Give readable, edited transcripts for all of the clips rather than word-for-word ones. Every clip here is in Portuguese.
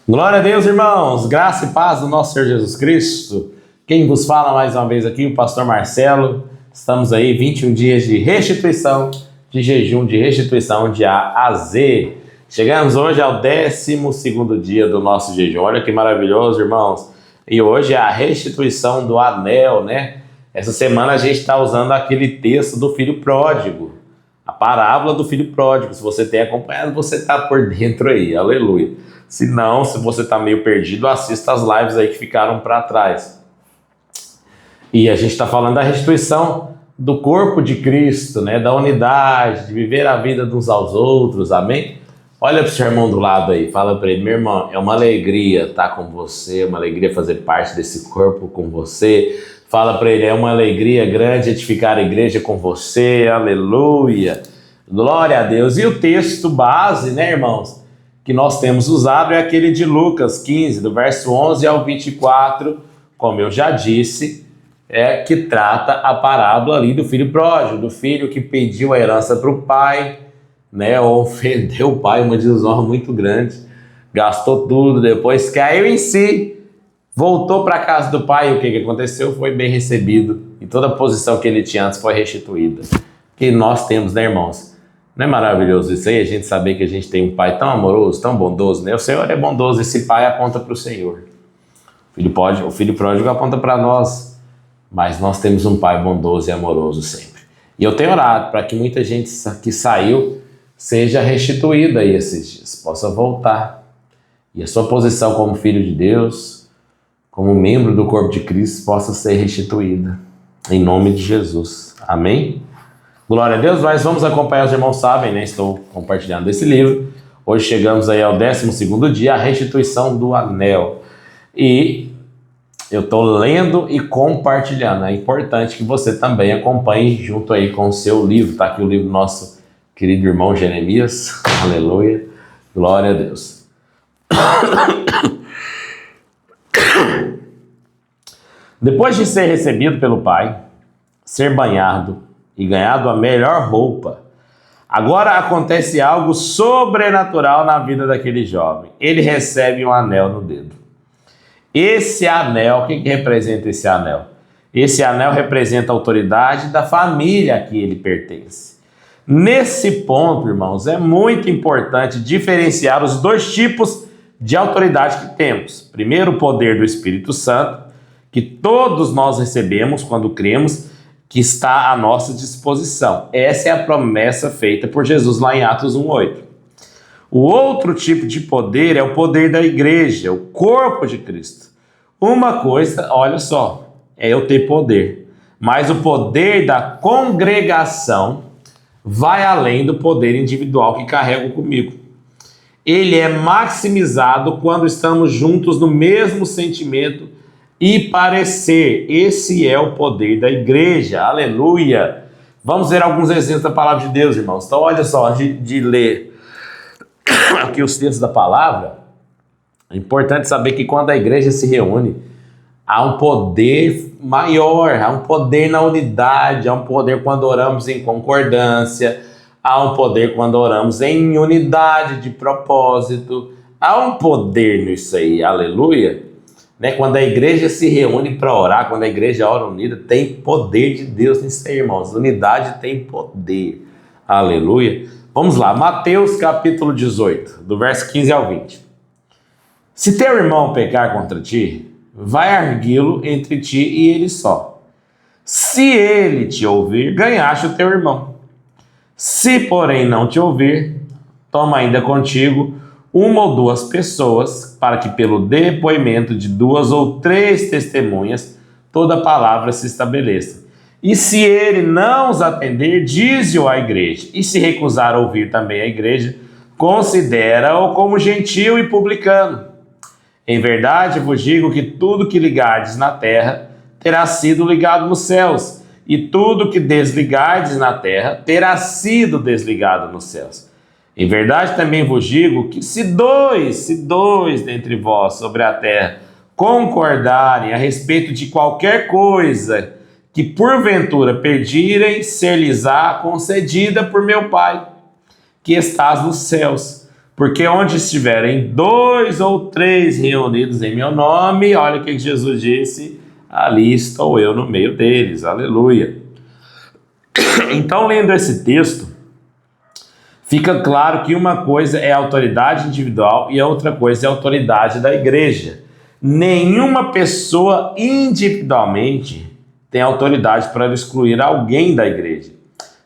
Glória a Deus, irmãos, graça e paz do nosso Senhor Jesus Cristo. Quem vos fala mais uma vez aqui, o pastor Marcelo. Estamos aí 21 dias de restituição, de jejum, de restituição de A a Z. Chegamos hoje ao 12º dia do nosso jejum. Olha que maravilhoso, irmãos. E hoje é a restituição do anel, né? Essa semana a gente está usando aquele texto do filho pródigo, a parábola do filho pródigo. Se você tem acompanhado, você está por dentro aí, aleluia. Se não, se você está meio perdido, assista as lives aí que ficaram para trás. E a gente está falando da restituição do corpo de Cristo, né? Da unidade, de viver a vida uns aos outros, amém? Olha para o seu irmão do lado aí, fala para ele: meu irmão, é uma alegria estar com você, é uma alegria fazer parte desse corpo com você. Fala para ele: é uma alegria grande edificar a igreja com você, aleluia, glória a Deus. E o texto base, né, irmãos, que nós temos usado é aquele de Lucas 15, do verso 11 ao 24, como eu já disse, que trata a parábola ali do filho pródigo, do filho que pediu a herança para o pai, né, ofendeu o pai, uma desonra muito grande, gastou tudo, depois caiu em si, voltou para a casa do pai, e o que aconteceu? Foi bem recebido, e toda a posição que ele tinha antes foi restituída. Que nós temos, né, irmãos? Não é maravilhoso isso aí? A gente saber que a gente tem um pai tão amoroso, tão bondoso, né? O Senhor é bondoso, esse pai aponta para o Senhor. O filho pródigo aponta para nós, mas nós temos um pai bondoso e amoroso sempre. E eu tenho orado para que muita gente que saiu seja restituída aí esses dias, possa voltar. E a sua posição como filho de Deus, como membro do corpo de Cristo, possa ser restituída. Em nome de Jesus. Amém? Glória a Deus, mas vamos acompanhar, os irmãos sabem, né? Estou compartilhando esse livro. Hoje chegamos aí ao 12º dia, a restituição do anel. E eu estou lendo e compartilhando. É importante que você também acompanhe junto aí com o seu livro. Está aqui o livro do nosso querido irmão Jeremias. Aleluia. Glória a Deus. Depois de ser recebido pelo Pai, ser banhado e ganhado a melhor roupa, agora acontece algo sobrenatural na vida daquele jovem. Ele recebe um anel no dedo. Esse anel, o que representa esse anel? Esse anel representa a autoridade da família a que ele pertence. Nesse ponto, irmãos, é muito importante diferenciar os dois tipos de autoridade que temos. Primeiro, o poder do Espírito Santo, que todos nós recebemos quando cremos, que está à nossa disposição. Essa é a promessa feita por Jesus lá em Atos 1:8. O outro tipo de poder é o poder da igreja, o corpo de Cristo. Uma coisa, olha só, é eu ter poder, mas o poder da congregação vai além do poder individual que carrego comigo. Ele é maximizado quando estamos juntos no mesmo sentimento e parecer. Esse é o poder da igreja, aleluia. Vamos ver alguns exemplos da palavra de Deus, irmãos. Então olha só, antes de ler aqui os textos da palavra, é importante saber que quando a igreja se reúne, há um poder maior, há um poder na unidade, há um poder quando oramos em concordância, há um poder quando oramos em unidade de propósito, há um poder nisso aí, aleluia. Né? Quando a igreja se reúne para orar, quando a igreja ora unida, tem poder de Deus nisso aí, irmãos. Unidade tem poder, aleluia. Vamos lá, Mateus capítulo 18, do verso 15 ao 20. Se teu irmão pecar contra ti, vai arguí-lo entre ti e ele só. Se ele te ouvir, ganhaste o teu irmão. Se, porém, não te ouvir, toma ainda contigo uma ou duas pessoas, para que pelo depoimento de 2 ou 3 testemunhas, toda palavra se estabeleça. E se ele não os atender, dize-o à igreja. E se recusar a ouvir também a igreja, considera-o como gentio e publicano. Em verdade vos digo que tudo que ligardes na terra terá sido ligado nos céus, e tudo que desligardes na terra terá sido desligado nos céus. Em verdade também vos digo que se dois dentre vós sobre a terra concordarem a respeito de qualquer coisa que porventura pedirem, ser-lhes-á concedida por meu Pai, que estás nos céus. Porque onde estiverem 2 ou 3 reunidos em meu nome, olha o que Jesus disse, ali estou eu no meio deles, aleluia. Então, lendo esse texto, fica claro que uma coisa é a autoridade individual e a outra coisa é a autoridade da igreja. Nenhuma pessoa individualmente tem autoridade para excluir alguém da igreja,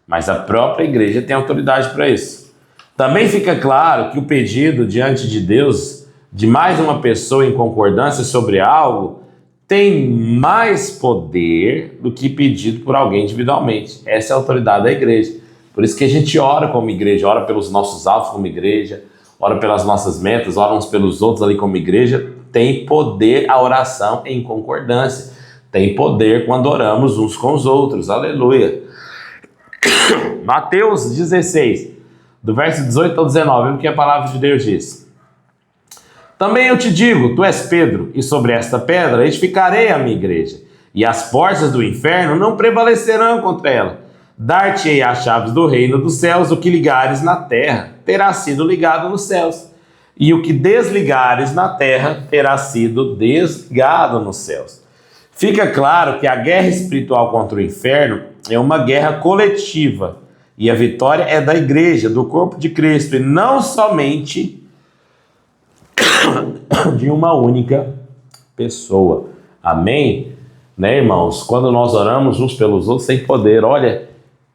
mas a própria igreja tem autoridade para isso. Também fica claro que o pedido diante de Deus de mais uma pessoa em concordância sobre algo tem mais poder do que pedido por alguém individualmente. Essa é a autoridade da igreja. Por isso que a gente ora como igreja, ora pelos nossos alvos como igreja, ora pelas nossas metas, ora uns pelos outros ali como igreja. Tem poder a oração em concordância. Tem poder quando oramos uns com os outros. Aleluia. Mateus 16, do verso 18 ao 19, o que a palavra de Deus diz. Também eu te digo, tu és Pedro, e sobre esta pedra edificarei a minha igreja, e as portas do inferno não prevalecerão contra ela. Dar-te-ei as chaves do reino dos céus, o que ligares na terra terá sido ligado nos céus, e o que desligares na terra terá sido desligado nos céus. Fica claro que a guerra espiritual contra o inferno é uma guerra coletiva, e a vitória é da igreja, do corpo de Cristo, e não somente de uma única pessoa. Amém? Né, irmãos? Quando nós oramos uns pelos outros, tem poder. Olha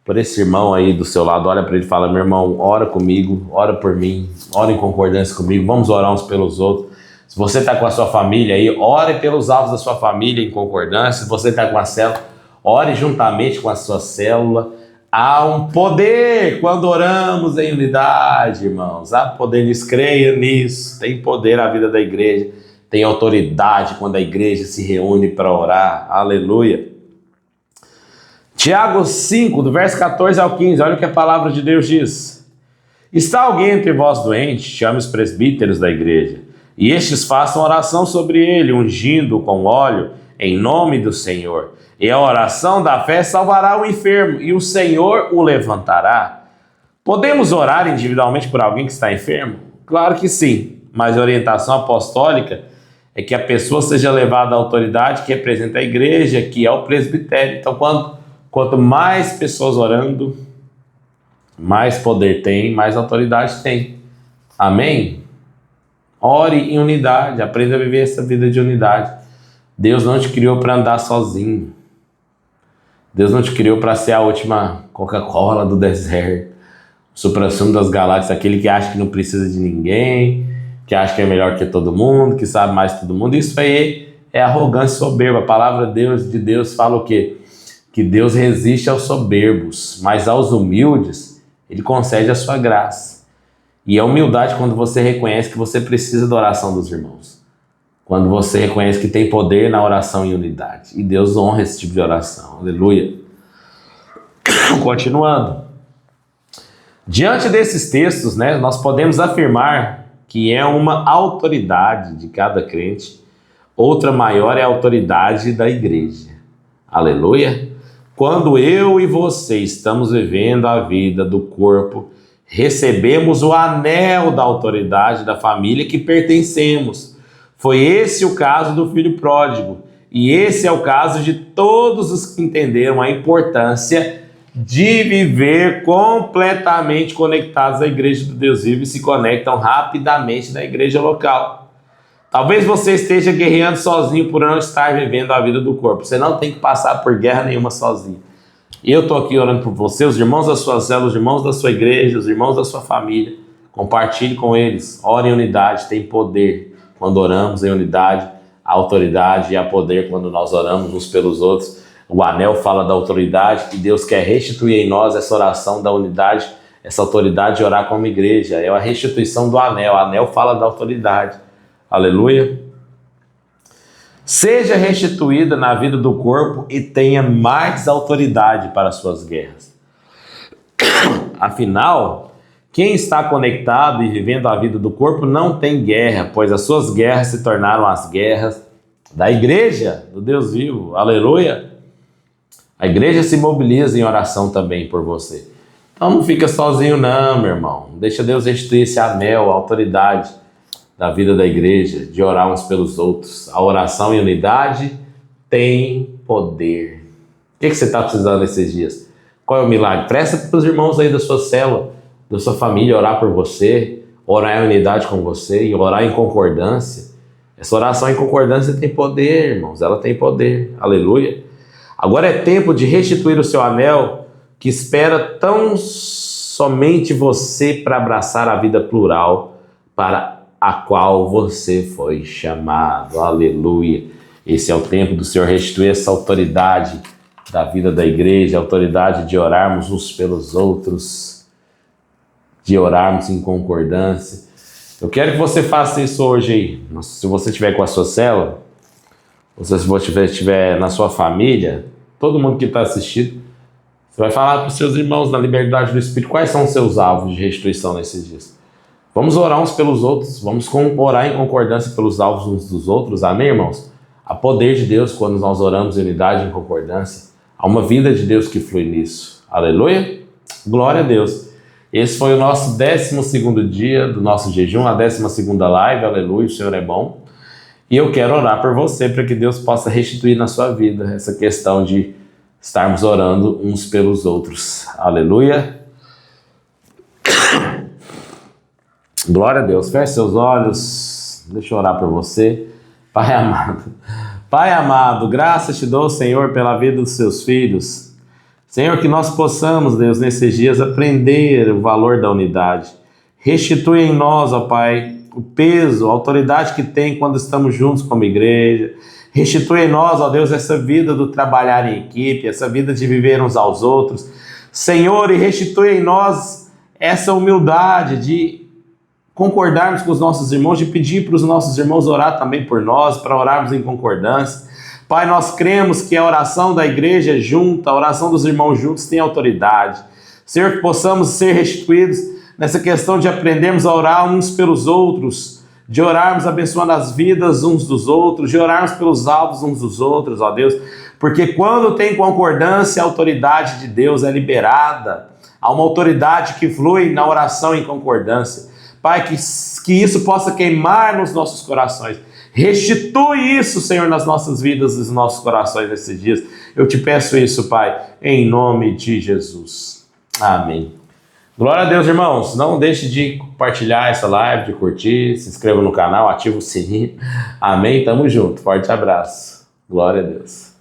por esse irmão aí do seu lado, olha para ele e fala, meu irmão, ora comigo, ora por mim, ora em concordância comigo, vamos orar uns pelos outros. Se você está com a sua família aí, ore pelos alvos da sua família em concordância. Se você está com a célula, ore juntamente com a sua célula. Há um poder quando oramos em unidade, irmãos. Há poder nisso, creia nisso. Tem poder a vida da igreja. Tem autoridade quando a igreja se reúne para orar. Aleluia. Tiago 5, do verso 14 ao 15. Olha o que a palavra de Deus diz. Está alguém entre vós doente? Chame os presbíteros da igreja. E estes façam oração sobre ele, ungindo com óleo em nome do Senhor. E a oração da fé salvará o enfermo, e o Senhor o levantará. Podemos orar individualmente por alguém que está enfermo? Claro que sim, mas a orientação apostólica é que a pessoa seja levada à autoridade que representa a igreja, que é o presbitério. Então, quanto mais pessoas orando, mais poder tem, mais autoridade tem. Amém? Ore em unidade, aprenda a viver essa vida de unidade. Deus não te criou para andar sozinho. Deus não te criou para ser a última Coca-Cola do deserto, o suprassumo das galáxias, aquele que acha que não precisa de ninguém, que acha que é melhor que todo mundo, que sabe mais que todo mundo. Isso aí é arrogância e soberba. A palavra de Deus fala o quê? Que Deus resiste aos soberbos, mas aos humildes Ele concede a sua graça. E a humildade quando você reconhece que você precisa da oração dos irmãos. Quando você reconhece que tem poder na oração em unidade. E Deus honra esse tipo de oração. Aleluia. Continuando. Diante desses textos, né, nós podemos afirmar que é uma autoridade de cada crente. Outra maior é a autoridade da igreja. Aleluia. Quando eu e você estamos vivendo a vida do corpo, recebemos o anel da autoridade da família que pertencemos. Foi esse o caso do filho pródigo. E esse é o caso de todos os que entenderam a importância de viver completamente conectados à igreja do Deus vivo e se conectam rapidamente na igreja local. Talvez você esteja guerreando sozinho por não estar vivendo a vida do corpo. Você não tem que passar por guerra nenhuma sozinho. Eu estou aqui orando por você, os irmãos da sua célula, os irmãos da sua igreja, os irmãos da sua família. Compartilhe com eles. Ore em unidade, tem poder. Quando oramos em unidade, há autoridade e há poder quando nós oramos uns pelos outros. O anel fala da autoridade e Deus quer restituir em nós essa oração da unidade, essa autoridade de orar como igreja. É a restituição do anel. O anel fala da autoridade. Aleluia. Seja restituída na vida do corpo e tenha mais autoridade para as suas guerras. Afinal, quem está conectado e vivendo a vida do corpo não tem guerra, pois as suas guerras se tornaram as guerras da igreja, do Deus vivo. Aleluia. A igreja se mobiliza em oração também por você. Então não fica sozinho não, meu irmão. Deixa Deus restituir esse anel, a autoridade da vida da igreja, de orar uns pelos outros. A oração em unidade tem poder. O que você está precisando nesses dias? Qual é o milagre? Presta para os irmãos aí da sua célula, da sua família, orar por você, orar em unidade com você e orar em concordância. Essa oração em concordância tem poder, irmãos, ela tem poder, aleluia. Agora é tempo de restituir o seu anel, que espera tão somente você para abraçar a vida plural para a qual você foi chamado, aleluia. Esse é o tempo do Senhor restituir essa autoridade da vida da igreja, a autoridade de orarmos uns pelos outros, de orarmos em concordância. Eu quero que você faça isso hoje aí. Se você estiver com a sua célula, ou se você estiver na sua família, todo mundo que está assistindo, você vai falar para os seus irmãos na liberdade do Espírito quais são os seus alvos de restituição nesses dias. Vamos orar uns pelos outros, vamos orar em concordância pelos alvos uns dos outros, amém, irmãos? Há poder de Deus quando nós oramos em unidade, em concordância. Há uma vida de Deus que flui nisso, aleluia? Glória a Deus. Esse foi o nosso 12º dia do nosso jejum, a 12ª live, aleluia, o Senhor é bom. E eu quero orar por você para que Deus possa restituir na sua vida essa questão de estarmos orando uns pelos outros, aleluia. Glória a Deus, feche seus olhos, deixa eu orar por você. Pai amado, graças te dou, Senhor, pela vida dos seus filhos. Senhor, que nós possamos, Deus, nesses dias aprender o valor da unidade. Restitui em nós, ó Pai, o peso, a autoridade que tem quando estamos juntos como igreja. Restitui em nós, ó Deus, essa vida do trabalhar em equipe, essa vida de viver uns aos outros. Senhor, e restitui em nós essa humildade de concordarmos com os nossos irmãos, de pedir para os nossos irmãos orar também por nós, para orarmos em concordância. Pai, nós cremos que a oração da igreja junta, a oração dos irmãos juntos tem autoridade. Senhor, que possamos ser restituídos nessa questão de aprendermos a orar uns pelos outros, de orarmos abençoando as vidas uns dos outros, de orarmos pelos alvos uns dos outros, ó Deus, porque quando tem concordância, a autoridade de Deus é liberada. Há uma autoridade que flui na oração em concordância. Pai, que isso possa queimar nos nossos corações. Restitui isso, Senhor, nas nossas vidas e nos nossos corações nesses dias. Eu te peço isso, Pai, em nome de Jesus. Amém. Glória a Deus, irmãos. Não deixe de compartilhar essa live, de curtir, se inscreva no canal, ativa o sininho. Amém. Tamo junto. Forte abraço. Glória a Deus.